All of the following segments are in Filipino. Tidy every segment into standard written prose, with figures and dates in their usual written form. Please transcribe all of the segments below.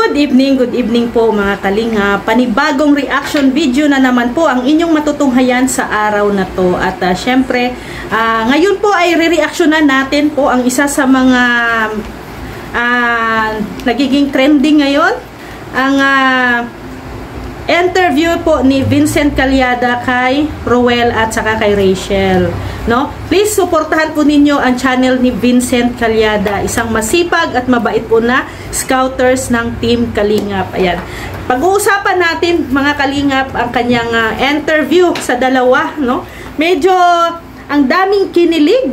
Good evening po mga kalinga. Panibagong reaction video na naman po ang inyong matutunghayan sa araw na to. At syempre, ngayon po ay re-reactionan natin po ang isa sa mga nagiging trending ngayon. Ang interview po ni Vincent Calyada kay Roel at saka kay Rachel. No? Please suportahan po ninyo ang channel ni Vincent Calyada, isang masipag at mabait po na scouters ng Team Kalingap. Ayan. Pag-uusapan natin mga Kalingap ang kanyang interview sa dalawa, no? Medyo ang daming kinilig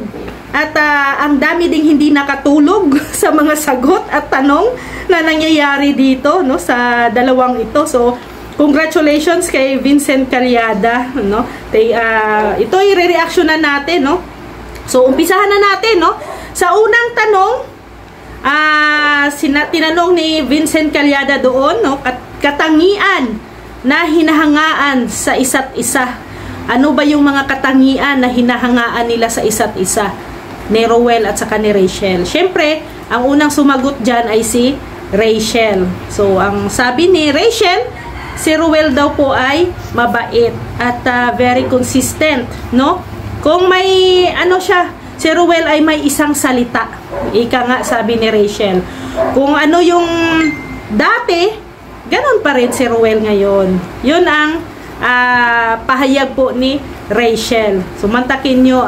at ang dami ding hindi nakatulog sa mga sagot at tanong na nangyayari dito, no, sa dalawang ito. So congratulations kay Vincent Calyada, no? Ito i-reactionan natin, no? So umpisahan na natin, no? Sa unang tanong, tinanong ni Vincent Calyada doon, no, katangian na hinahangaan sa isa't isa. Ano ba yung mga katangian na hinahangaan nila sa isa't isa ni Roel at saka ni Rachel? Syempre, ang unang sumagot dyan ay si Rachel. So ang sabi ni Rachel, si Roel daw po ay mabait at very consistent, no? Kung may ano siya, si Roel ay may isang salita. Ika nga sabi ni Rachel. Kung ano yung dati, ganun pa rin si Roel ngayon. Yun ang pahayag po ni Rachel. Sumantakin nyo,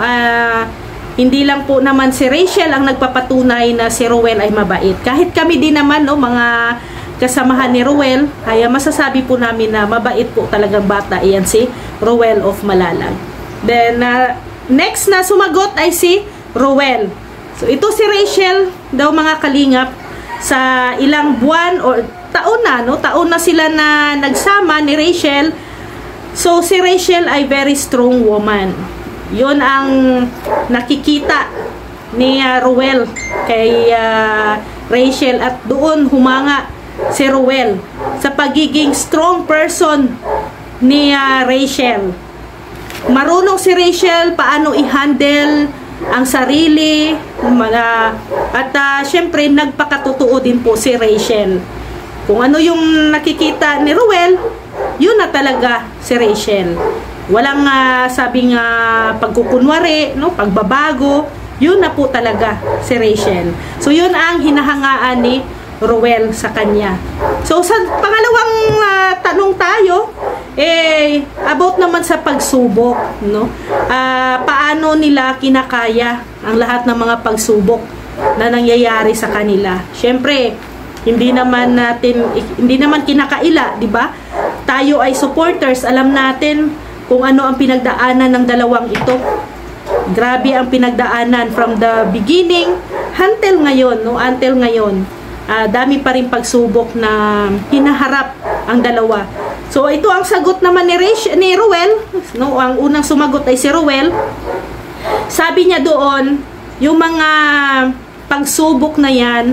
hindi lang po naman si Rachel ang nagpapatunay na si Roel ay mabait. Kahit kami din naman, no, mga kasamahan ni Roel, kaya masasabi po namin na mabait po talagang bata. Iyan si Roel of Malalag. Then, next na sumagot ay si Roel. So, ito si Rachel daw mga Kalingap, sa ilang buwan o taon na, no? Taon na sila na nagsama ni Rachel. So, si Rachel ay very strong woman. Yun ang nakikita ni Roel kay Rachel at doon humanga si Roel sa pagiging strong person ni Rachel. Marunong si Rachel paano i-handle ang sarili at syempre nagpakatotoo din po si Rachel. Kung ano yung nakikita ni Roel, yun na talaga si Rachel. Walang sabing pagkukunwari, no, pagbabago, yun na po talaga si Rachel. So yun ang hinahangaan ni Roel sa kanya. So sa pangalawang tanong tayo, about naman sa pagsubok, no? Paano nila kinakaya ang lahat ng mga pagsubok na nangyayari sa kanila? Syempre, hindi naman kinakaila, di ba? Tayo ay supporters, alam natin kung ano ang pinagdaanan ng dalawang ito. Grabe ang pinagdaanan from the beginning until ngayon, no? Until ngayon. Dami pa rin pagsubok na hinaharap ang dalawa. So ito ang sagot naman ni Roel, no? Ang unang sumagot ay si Roel. Sabi niya doon, yung mga pagsubok na yan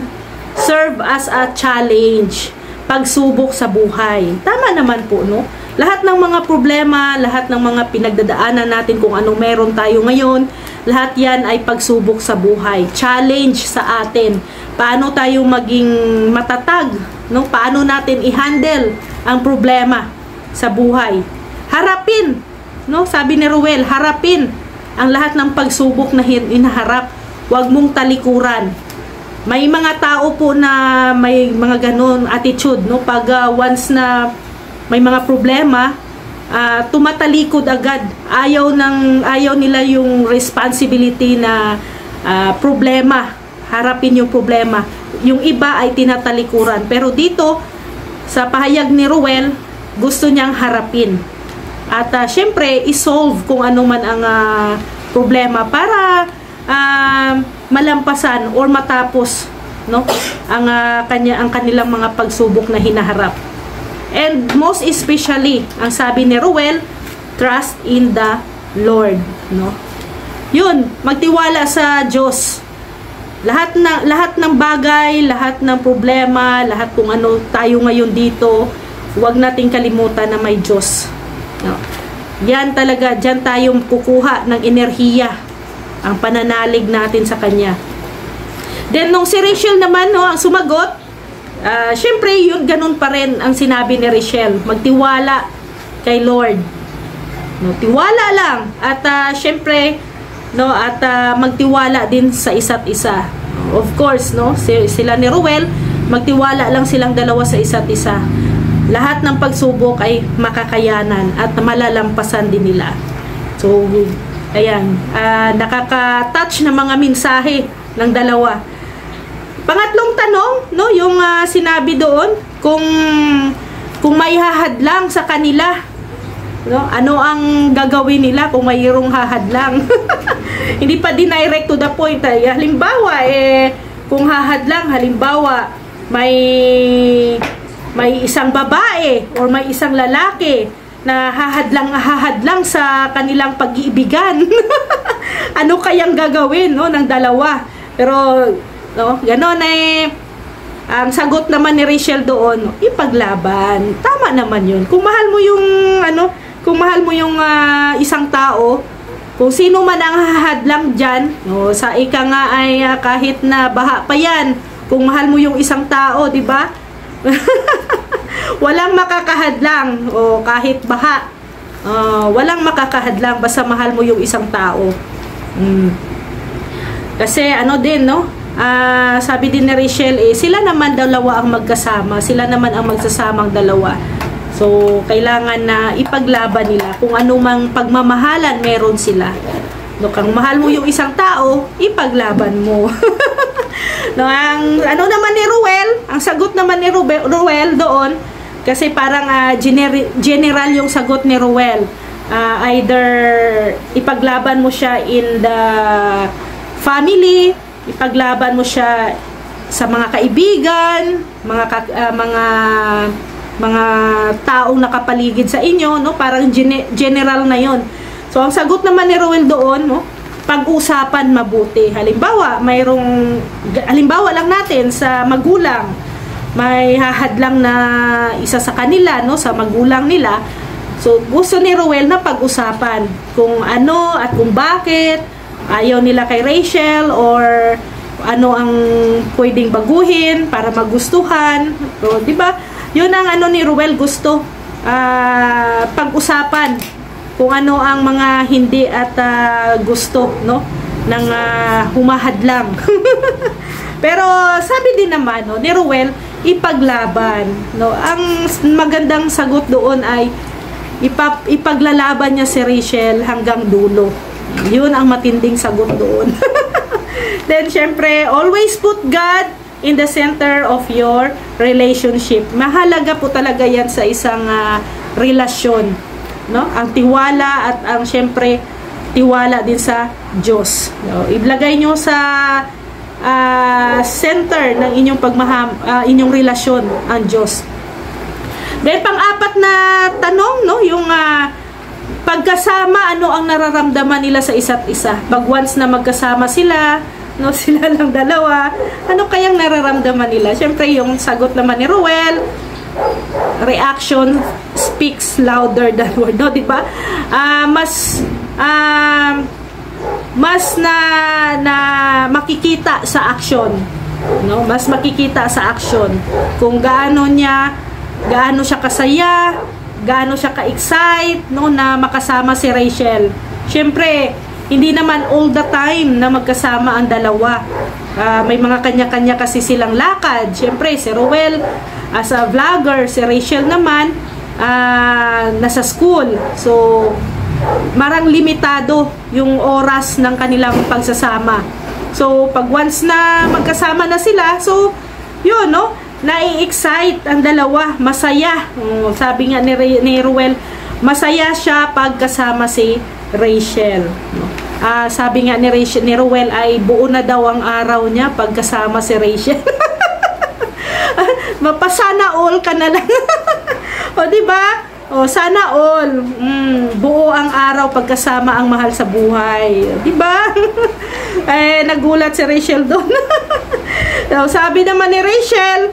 serve as a challenge, pagsubok sa buhay. Tama naman po, no? Lahat ng mga problema, lahat ng mga pinagdadaanan natin, kung ano meron tayo ngayon, lahat yan ay pagsubok sa buhay, challenge sa atin. Paano tayo maging matatag, no? Paano natin i-handle ang problema sa buhay? Harapin, no? Sabi ni Roel, harapin ang lahat ng pagsubok na hinaharap. Huwag mong talikuran. May mga tao po na may mga ganun attitude, no? Pag once na may mga problema, tumatalikod agad. Ayaw nila yung responsibility na problema. Harapin yung problema. Yung iba ay tinatalikuran. Pero dito, sa pahayag ni Roel, gusto niyang harapin. At syempre, isolve kung ano man ang problema para malampasan or matapos, no, ang kanilang mga pagsubok na hinaharap. And most especially, ang sabi ni Roel, trust in the Lord, no? Yun, magtiwala sa Diyos. Lahat ng bagay, lahat ng problema, lahat kung ano tayo ngayon dito, huwag nating kalimutan na may Diyos. No? Yan talaga, dyan tayo kukuha ng enerhiya, ang pananalig natin sa Kanya. Then, nung si Rachel naman, no, ang sumagot, Syempre, yun, ganun pa rin ang sinabi ni Rachel. Magtiwala kay Lord. No, tiwala lang. At syempre, no, at magtiwala din sa isa't isa. Of course, no, sila ni Ruel, magtiwala lang silang dalawa sa isa't isa. Lahat ng pagsubok ay makakayanan at malalampasan din nila. So, ayan, nakaka-touch na mga mensahe ng dalawa. Pangatlong tanong, no, yung sinabi doon, kung may hahadlang sa kanila, no, ano ang gagawin nila kung mayroong hahadlang? Hindi pa direct to the point. Halimbawa, kung hahadlang, halimbawa, may isang babae or may isang lalaki na hahadlang sa kanilang pag-iibigan. Ano kayang gagawin, no, ng dalawa? Pero, no, ganon ang sagot naman ni Rachel doon, ipaglaban. Tama naman yun. Kung mahal mo yung, isang tao, kung sino man ang hahadlang dyan, no, sa ika nga ay kahit na baha pa yan, kung mahal mo yung isang tao, di ba? Walang makakahadlang, o kahit baha, walang makakahadlang basta mahal mo yung isang tao. Kasi ano din, no, sabi din ni Rachel, sila naman dalawa ang magkasama, sila naman ang magsasamang dalawa. So kailangan na ipaglaban nila kung anumang pagmamahalan meron sila. No, kung mahal mo yung isang tao, ipaglaban mo. No, ang ano naman ni Ruel, ang sagot naman ni Ruel doon, kasi parang general yung sagot ni Ruel. Either ipaglaban mo siya in the family, ipaglaban mo siya sa mga kaibigan, mga taong nakapaligid sa inyo, no? Parang general na yon. So ang sagot naman ni Ruel doon, no, pag-usapan mabuti. Halimbawa lang natin sa magulang, may hahadlang na isa sa kanila, no, sa magulang nila. So gusto ni Ruel na pag-usapan kung ano at kung bakit ayaw nila kay Rachel, or ano ang pwedeng baguhin para magustuhan. So, di ba? Yun ang ano ni Ruel gusto, pag-usapan kung ano ang mga hindi at gusto, no, ng humahadlang. Pero sabi din naman, no, ni Ruel, ipaglaban, no. Ang magandang sagot doon ay ipaglalaban niya si Rachel hanggang dulo. Yun ang matinding sagot doon. Then syempre, always put God in the center of your relationship. Mahalaga po talaga yan sa isang relasyon, no? Ang tiwala at ang syempre tiwala din sa Diyos. No? Ilagay nyo sa center ng inyong inyong relasyon ang Diyos. Then pang-apat na tanong, no, yung pagkasama, ano ang nararamdaman nila sa isa't isa? Pag once na magkasama sila, no, sila lang dalawa, ano kayang nararamdaman nila? Syempre yung sagot naman ni Ruel, reaction speaks louder than word, no, di ba? Mas na makikita sa action, no? Mas makikita sa action kung gaano siya kasaya, gaano siya ka-excite, no, na makasama si Rachel. Syempre, hindi naman all the time na magkasama ang dalawa. May mga kanya-kanya kasi silang lakad. Syempre, si Ruel as a vlogger, si Rachel naman nasa school. So, marang limitado yung oras ng kanilang pagsasama. So, pag once na magkasama na sila, so, yun, no, nai-excite ang dalawa, masaya. Sabi nga ni Ruel, masaya siya pagkasama si Rachel. Sabi nga ni Ruel ay buo na daw ang araw niya pagkasama si Rachel. Mapasana all ka na lang. O, diba? O, sana all. Buo ang araw pagkasama ang mahal sa buhay. Diba? Nagulat si Rachel doon. So, sabi naman ni Rachel,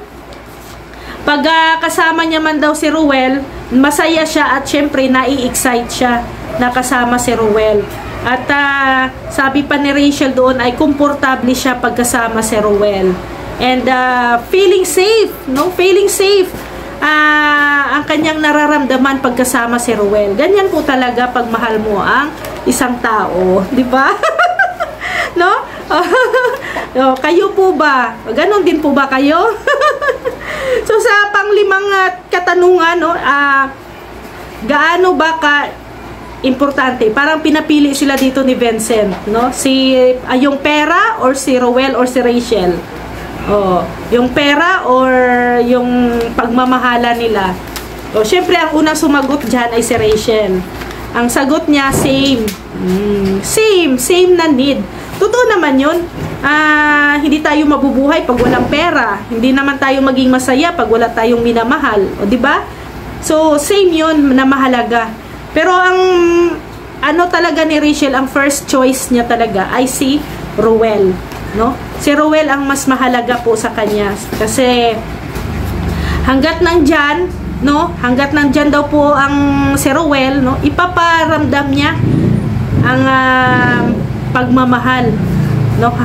pag kasama niya man daw si Ruel, masaya siya at syempre nai-excite siya na kasama si Ruel. At sabi pa ni Rachel doon ay komportable siya pagkasama si Ruel. And feeling safe, no? Feeling safe. Ang kanyang nararamdaman pagkasama si Ruel. Ganyan po talaga pag mahal mo ang isang tao, di ba? No? Kayo po ba? Ganon din po ba kayo? So sa panglimang katanungan, no, gaano ba ka importante? Parang pinapili sila dito ni Vincent, no? Si yung pera or si Ruel or si Rachel? Yung pera or yung pagmamahala nila? Syempre ang unang sumagot diyan ay si Rachel. Ang sagot niya same. Same na need. Totoo naman 'yun. Hindi tayo mabubuhay pag walang pera. Hindi naman tayo maging masaya pag wala tayong minamahal, o di ba? So same 'yun na mahalaga. Pero ang ano talaga ni Rachel, ang first choice niya talaga ay si Ruel, no? Si Ruel ang mas mahalaga po sa kanya kasi hangga't nandiyan, no? Hangga't nandiyan daw po ang si Ruel, no? Ipaparamdam niya ang pagmamahal, no?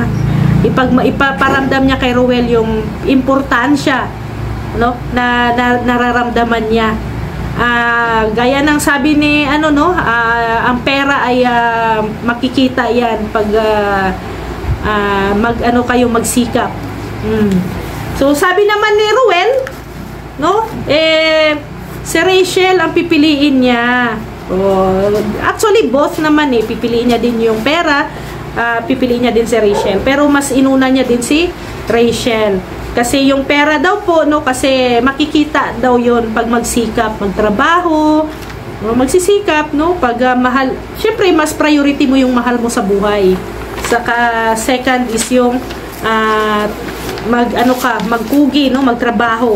Ipaparamdam niya kay Ruel yung importansya, no? Na nararamdaman niya. Gaya ng sabi ni ang pera ay makikita yan pag kayo magsikap. So sabi naman ni Ruel, no, si Rachel ang pipiliin niya. Actually both naman pipiliin niya din yung pera, pipiliin niya din si Rachel, pero mas inuna niya din si Rachel. Kasi yung pera daw po, no, kasi makikita daw yon pag magsikap, magtrabaho, magsisikap, no, pag mahal. Syempre, mas priority mo yung mahal mo sa buhay. Saka, second is yung magkugi, no, magtrabaho,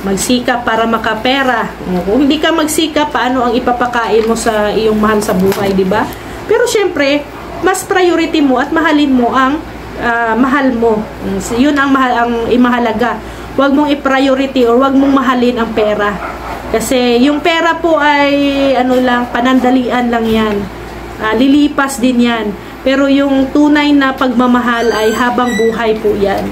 magsikap para makapera. Kung hindi ka magsikap, paano ang ipapakain mo sa iyong mahal sa buhay, di ba? Pero syempre, mas priority mo at mahalin mo ang mahal mo. Yun ang imahalaga. Huwag mong i-priority or huwag mong mahalin ang pera. Kasi yung pera po ay panandalian lang yan. Lilipas din yan. Pero yung tunay na pagmamahal ay habang buhay po yan.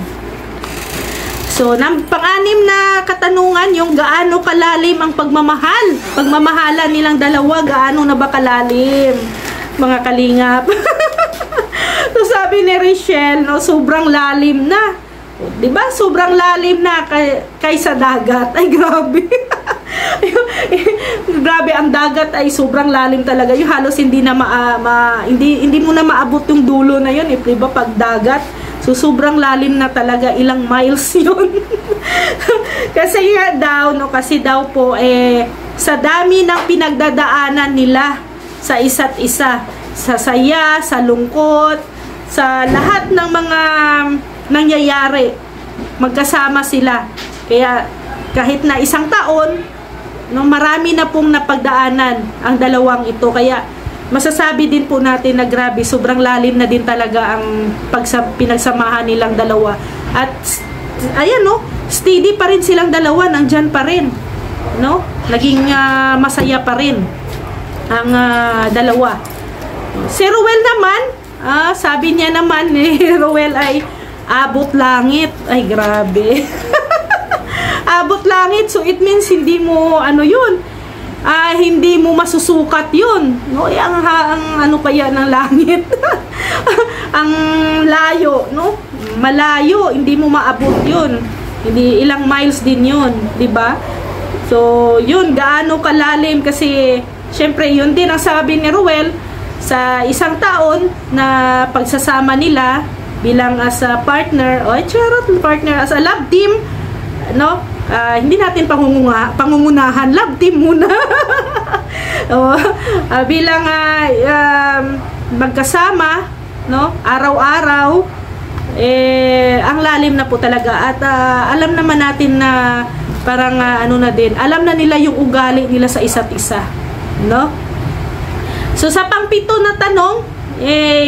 So, pang-anim na katanungan, yung gaano kalalim ang pagmamahal. Pagmamahala nilang dalawa, gaano na ba kalalim? Mga kalingap. So sabi ni Rachel, no, sobrang lalim na. 'Di ba? Sobrang lalim na kaysa dagat. Ay grabe. Grabe, ang dagat ay sobrang lalim talaga. Yung halos hindi na hindi mo na maabot yung dulo na 'yon, 'di ba, pag dagat. So sobrang lalim na talaga, ilang miles 'yon. Kasi daw po sa dami ng pinagdadaanan nila sa isa't isa, sa saya, sa lungkot, sa lahat ng mga nangyayari, magkasama sila. Kaya kahit na isang taon, no, marami na pong napagdaanan ang dalawang ito. Kaya masasabi din po natin na grabe, sobrang lalim na din talaga ang pinagsamahan nilang dalawa. At ayan, no, steady pa rin silang dalawa, nandyan pa rin, no? Naging masaya pa rin ang dalawa. Si Ruel naman, sabi niya naman ni Ruel ay abot langit. Ay grabe. Abot langit, so it means hindi mo yun, hindi mo masusukat yun, no? Ang kaya ng langit. Ang layo, no? Malayo, hindi mo maabot yun. Hindi, ilang miles din yun, di ba? So yun, gaano kalalim, kasi syempre yun din ang sabi ni Ruel, sa isang taon na pagsasama nila bilang as a partner, partner, as a love team, no? Hindi natin pangungunahan, love team muna. Bilang magkasama, no? Araw-araw, ang lalim na po talaga. At alam naman natin na parang na din, alam na nila yung ugali nila sa isa't isa, no? So sa pang-pito na tanong,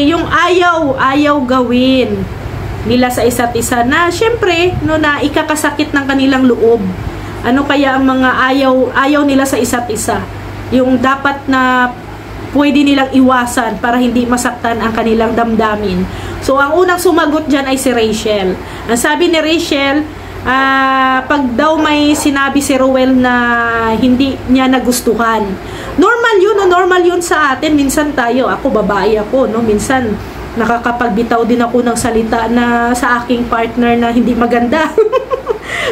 yung ayaw gawin nila sa isa't isa, na syempre, no, na ikakasakit ng kanilang loob. Ano kaya ang mga ayaw nila sa isa't isa? Yung dapat na pwede nilang iwasan para hindi masaktan ang kanilang damdamin. So, ang unang sumagot dyan ay si Rachel. Ang sabi ni Rachel, pag daw may sinabi si Ruel na hindi niya nagustuhan. Normal yun sa atin. Minsan tayo, ako babae ako, no? Minsan, nakakapagbitaw din ako ng salita na sa aking partner na hindi maganda.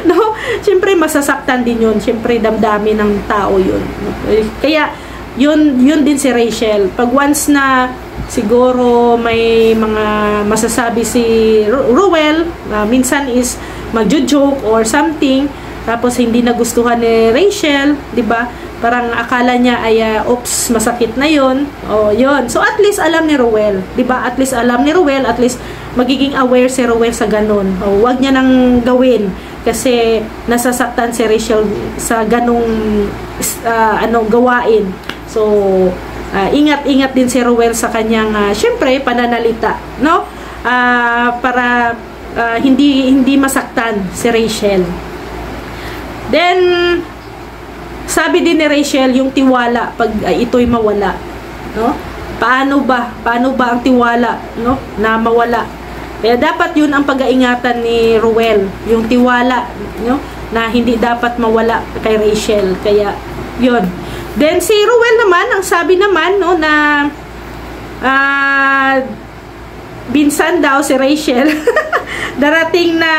No? Siyempre, masasaktan din yun. Siyempre, damdamin ng tao yun. Kaya, yun din si Rachel. Pag once na siguro may mga masasabi si Ruel, minsan is magjo-joke or something, tapos hindi nagustuhan ni Rachel, 'di ba? Parang akala niya ay oops, masakit na 'yon. O 'yon. So at least alam ni Ruel, 'di ba? At least alam ni Ruel, at least magiging aware si Ruel sa ganun. O wag niya nang gawin kasi nasasaktan si Rachel sa ganung gawain. So, ingat-ingat din si Ruel sa kanyang, syempre, pananalita, no? Para hindi masaktan si Rachel. Then, sabi din ni Rachel, yung tiwala, pag ito'y mawala, no? Paano ba ang tiwala, no? Na mawala. Kaya dapat yun ang pag-aingatan ni Ruel, yung tiwala, no? Na hindi dapat mawala kay Rachel. Kaya, yun. Then, si Ruel naman, ang sabi naman, no, na binsan daw si Rachel, darating na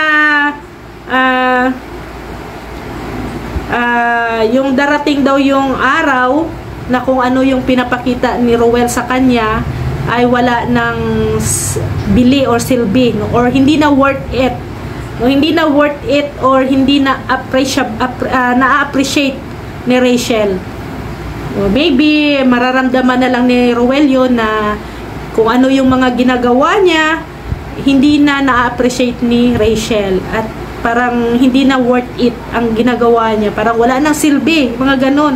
yung darating daw yung araw na kung ano yung pinapakita ni Ruel sa kanya ay wala ng bili or silbi, no, or hindi na worth it. No, hindi na worth it or hindi na na-appreciate ni Rachel. Maybe mararamdaman na lang ni Ruel yun na kung ano yung mga ginagawa niya, hindi na na-appreciate ni Rachel at parang hindi na worth it ang ginagawa niya, parang wala nang silbi, mga ganon.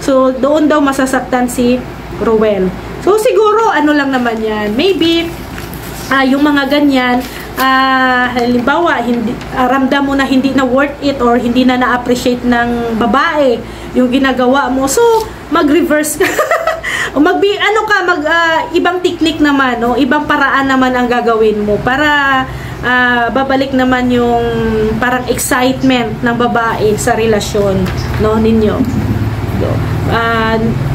So doon daw masasaktan si Ruel. So siguro ano lang naman yan, maybe yung mga ganyan, halimbawa ramdam mo na hindi na worth it or hindi na na-appreciate ng babae yung ginagawa mo, so mag-reverse ka. Ibang technique naman, no? Ibang paraan naman ang gagawin mo para babalik naman yung parang excitement ng babae sa relasyon, no, ninyo.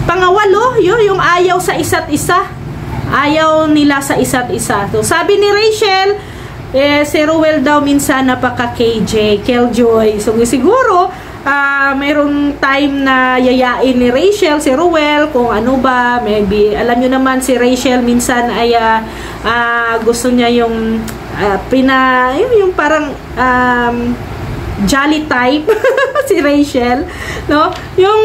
Pangawalo, yung ayaw sa isa't isa. Ayaw nila sa isa't isa. So, sabi ni Rachel, si Ruel daw minsan napaka-KJ, Killjoy. So, siguro, mayroong time na yayain ni Rachel si Ruel kung ano ba, maybe alam nyo naman si Rachel minsan ay gusto niya yung yung parang jolly type si Rachel, no? Yung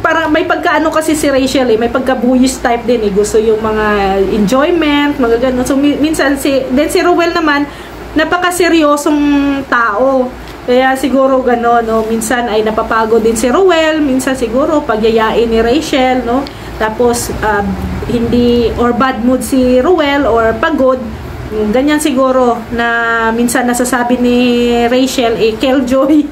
parang may pagkaano kasi si Rachel may pagka-buyish type din gusto yung mga enjoyment, mga ganun. So minsan si Ruel naman napaka-seryosong tao. Kaya siguro gano'n, no? Minsan ay napapagod din si Ruel, minsan siguro pagyayain ni Rachel, no? Tapos hindi or bad mood si Ruel or pagod, ganyan siguro na minsan nasasabi ni Rachel Killjoy.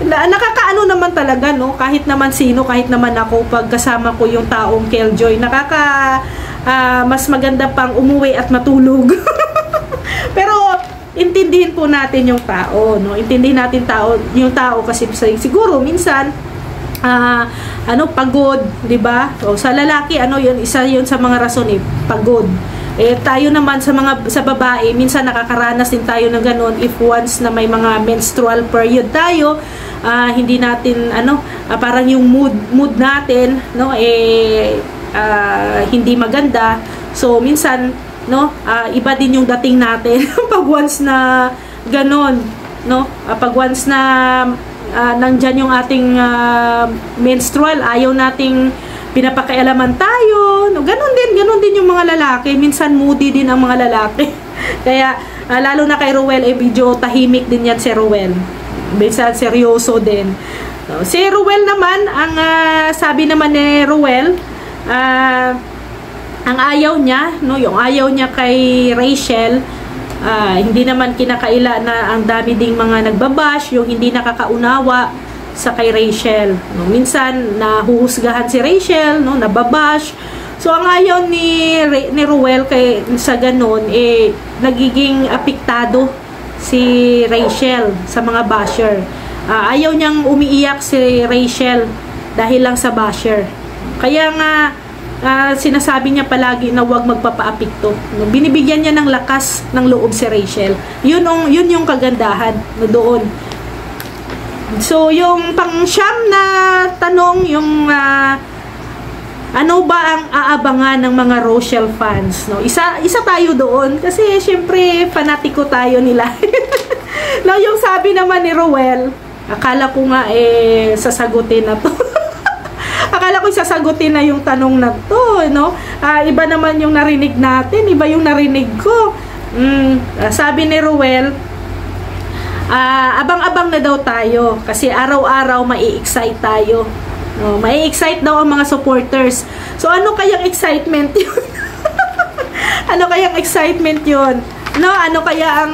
Nakakaano naman talaga, no? Kahit naman sino, kahit naman ako, pag kasama ko yung taong Killjoy, mas maganda pang umuwi at matulog. Pero intindihin po natin yung tao, no? Intindihin natin yung tao kasi siguro minsan pagod, 'di ba? O sa lalaki yun, isa yun sa mga rason pagod. Tayo naman sa babae, minsan nakakaranas din tayo ng ganun if once na may mga menstrual period tayo, hindi natin parang yung mood natin, no, hindi maganda. So minsan, no, iba din yung dating natin pag once na ganon, no, pag once na nandyan yung ating menstrual, ayaw nating pinapakialaman tayo, no, ganon din yung mga lalaki. Minsan moody din ang mga lalaki. Kaya lalo na kay Ruel, medyo tahimik din yan si Ruel, minsan seryoso din. Si Ruel naman, ang sabi naman ni Ruel, ang ayaw niya, no, yung ayaw niya kay Rachel, hindi naman kinakaila na ang dami ding mga nagbabash, yung hindi nakakaunawa sa kay Rachel. No, minsan nahuhusgahan si Rachel, no, nababash. So ang ayaw ni Ruel kay sa ganun nagiging apektado si Rachel sa mga basher. Ayaw niyang umiiyak si Rachel dahil lang sa basher. Kaya nga sinasabi niya palagi na huwag magpapaapekto. No, binibigyan niya ng lakas ng loob si Rachel. Yun yung kagandahan no, doon. So, yung pang-siyam na tanong, yung ano ba ang aabangan ng mga Rochelle fans? No? Isa tayo doon kasi syempre fanatiko tayo nila. No, yung sabi naman ni Ruel, akala ko nga sasagutin na to. Akala ko sasagutin na yung tanong na to, no? Iba naman yung narinig natin, iba yung narinig ko. Sabi ni Ruel, abang-abang na daw tayo kasi araw-araw mai-excite tayo. No, mai-excite daw ang mga supporters. So ano kayang excitement 'yun? Ano kayang excitement 'yun? No, ano kaya ang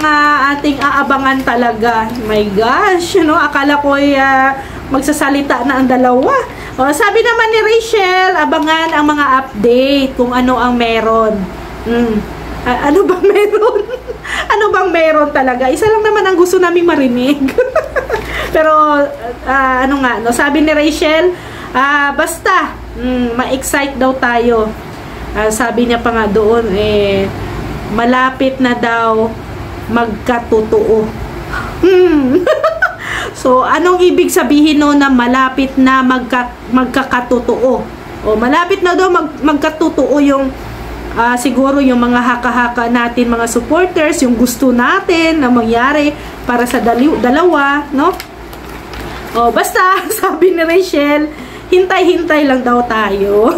ating aabangan talaga? My gosh, no, akala ko magsasalita na ang dalawa. Sabi naman ni Rachel, abangan ang mga update kung ano ang meron. Ano bang meron? Ano bang meron talaga? Isa lang naman ang gusto naming marinig. Pero ano nga, no, sabi ni Rachel, basta ma-excite daw tayo. Sabi niya pa nga doon malapit na daw magkatotoo. So anong ibig sabihin no na malapit na magkakatotoo? O malapit na daw magkatotoo yung siguro yung mga haka-haka natin, mga supporters, yung gusto natin na mangyari para sa dalawa, no? O basta sabi ni Rachel, hintay-hintay lang daw tayo.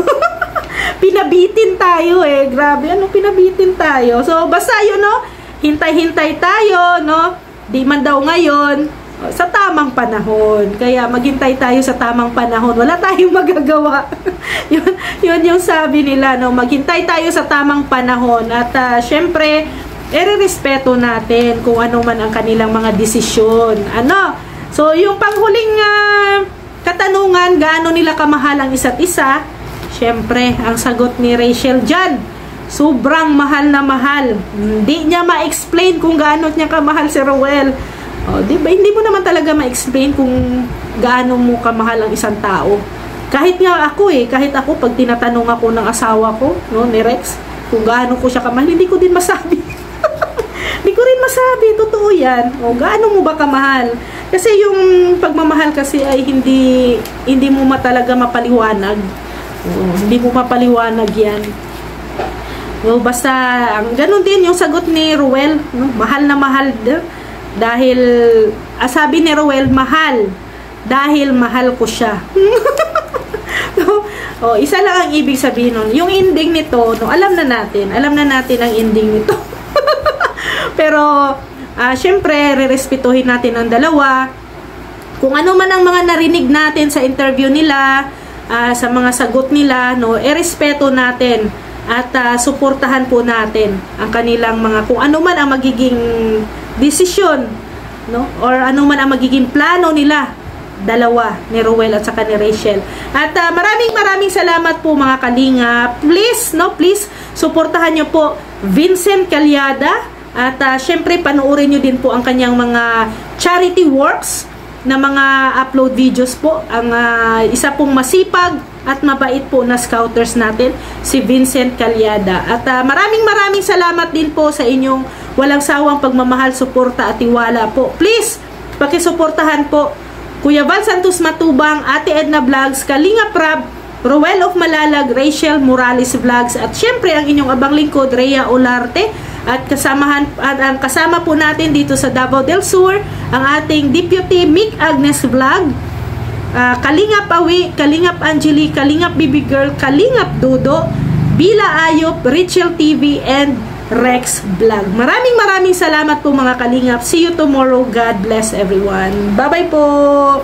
Pinabitin tayo grabe, anong pinabitin tayo? So basta yun, no, hintay-hintay tayo, no, di man daw ngayon, sa tamang panahon. Kaya maghintay tayo sa tamang panahon, wala tayong magagawa. yun yung sabi nila, no, maghintay tayo sa tamang panahon at syempre irerespeto natin kung ano man ang kanilang mga desisyon. So yung panghuling katanungan, gaano nila kamahal ang isa't isa? Syempre, ang sagot ni Rachel dyan, sobrang mahal na mahal. Hindi niya ma-explain kung gaano niya kamahal si Ruel. Diba? Hindi mo naman talaga ma-explain kung gaano mo kamahal ang isang tao. Kahit nga ako kahit ako, pag tinatanong ako ng asawa ko, no, ni Rex, kung gaano ko siya kamahal, hindi ko din masabi. Hindi ko rin masabi, totoo yan. Gaano mo ba kamahal? Kasi yung pagmamahal kasi ay hindi mo talaga mapaliwanag. Hindi mo mapaliwanag yan. Basta, ganun din yung sagot ni Ruel, no? Mahal na mahal dahil, sabi ni Ruel, mahal dahil mahal ko siya. Isa lang ang ibig sabihin nun. Yung ending nito, no, alam na natin ang ending nito. Pero syempre rerespetuhin natin ang dalawa. Kung ano man ang mga narinig natin sa interview nila, sa mga sagot nila, no, respeto natin at suportahan po natin ang kanilang mga, kung ano man ang magiging desisyon, no, or ano man ang magiging plano nila dalawa, ni Ruel at saka ni Rachel. At maraming salamat po mga kalinga. Please suportahan niyo po Vincent Calyada at syempre panoorin niyo din po ang kanyang mga charity works na mga upload videos po. Ang isa pong masipag at mabait po na scouters natin, si Vincent Calyada. At maraming salamat din po sa inyong walang sawang pagmamahal, suporta at tiwala po. Please, pakisuportahan po Kuya Val Santos Matubang, Ate Edna Vlogs, Kalinga Prab, Ruel of Malalag, Rachel Morales Vlogs, at syempre ang inyong abang lingkod, Rhea Olarte. At ang kasama po natin dito sa Davao del Sur, ang ating Deputy Mick Agnes Vlog, Kalingap Awi, Kalingap Angeli, Kalingap Baby Girl, Kalingap Dodo, Bila Ayop, Rachel TV, and Rex Vlog. Maraming salamat po mga Kalingap. See you tomorrow. God bless everyone. Bye-bye po!